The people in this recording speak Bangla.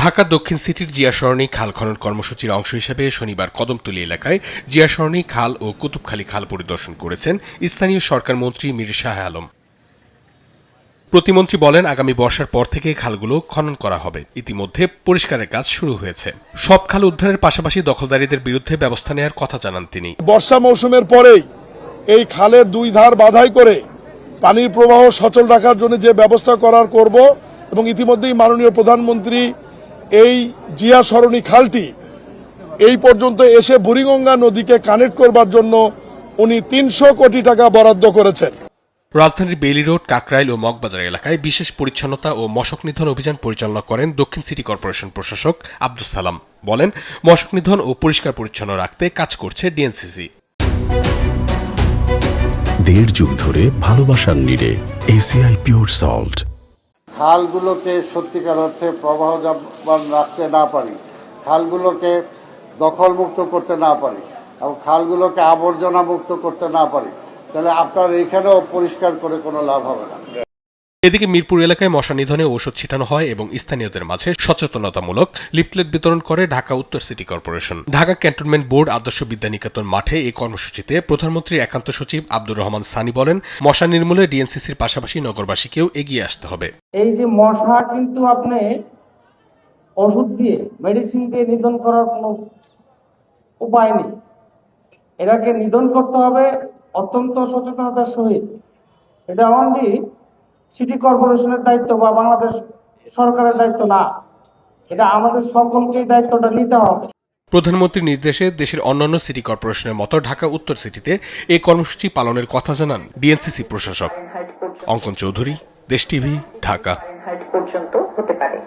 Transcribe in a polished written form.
ঢাকা দক্ষিণ সিটির জিয়া সরণি খাল খনন কর্মসূচির অংশ হিসেবে শনিবার কদমতলী এলাকায় জিয়া সরণি খাল ও কুতুবখালী খাল পরিদর্শন করেছেন স্থানীয় সরকার মন্ত্রী মীর শাহ আলম। প্রতিমন্ত্রী বলেন, আগামী বর্ষার পর থেকে খালগুলো খনন করা হবে। ইতিমধ্যে পরিষ্কারের কাজ শুরু হয়েছে। সব খাল উদ্ধারের পাশাপাশি দখলদারীদের বিরুদ্ধে ব্যবস্থা নেওয়ার কথা জানান তিনি। বর্ষা মৌসুমের পরেই এই খালের দুই ধার বাধাই করে পানির প্রবাহ সচল রাখার জন্য যে ব্যবস্থা করার করব এবং ইতিমধ্যেই মাননীয় প্রধানমন্ত্রী এই জিয়া সরণি খালটি এই পর্যন্ত এসে বুড়িগঙ্গা নদীকে কানেক্ট করবার জন্য উনি ৩০০ কোটি টাকা বরাদ্দ করেছেন। রাজধানীর বেইলি রোড, কাকরাইল ও মগবাজার এলাকায় বিশেষ পরিচ্ছন্নতা ও মশক নিধন অভিযান পরিচালনা করেন দক্ষিণ সিটি কর্পোরেশন প্রশাসক আব্দুস সালাম। বলেন, মশক নিধন ও পরিষ্কার পরিচ্ছন্ন রাখতে কাজ করছে ডিএনসিসি। দেড় যুগ ধরে ভালোবাসার নিড়ে এসিআই পিওর সল্ট। খালগুলোকে সত্যিকার অর্থে প্রবাহমান রাখতে না পারি, খালগুলোকে দখলমুক্ত করতে না পারি এবং খালগুলোকে আবর্জনা মুক্ত করতে না পারি, তাহলে আপনার এইখানেও পরিষ্কার করে কোনো লাভ হবে না। এদিকে মিরপুর এলাকায় মশা নিধনে ঔষধ ছিটানো হয় এবং স্থানীয়দের মাঝে সচেতনতামূলক লিফলেট বিতরণ করে ঢাকা উত্তর city corporation. Dhaka cantonment board আদর্শ বিদ্যানিকেতন মাঠে এই কর্মসূচিতে প্রধানমন্ত্রীর একান্ত সচিব আব্দুর রহমান সানি বলেন, মশা নির্মূলে ডিএনসিসির পাশাপাশি নগরবাসীকেও এগিয়ে আসতে হবে। এই যে মশা কিন্তু আপনি ওষুধ দিয়ে, মেডিসিন দিয়ে নিধন করার কোনো উপায় নেই। এটাকে নিধন করতে হবে অত্যন্ত সচেতনতার সহিত। এটা অনলি সিটি কর্পোরেশনের দায়িত্ব বা বাংলাদেশ সরকারের দায়িত্ব না, এটা আমাদের সকলকেই দায়িত্বটা নিতে হবে। প্রধানমন্ত্রীর নির্দেশে দেশের অন্যান্য সিটি কর্পোরেশনের মতো ঢাকা উত্তর সিটিতে এই কর্মসূচি পালনের কথা জানান ডিএনসিসি প্রশাসক। অঙ্কন চৌধুরী, দেশ টিভি, ঢাকা। পর্যন্ত হতে পারে।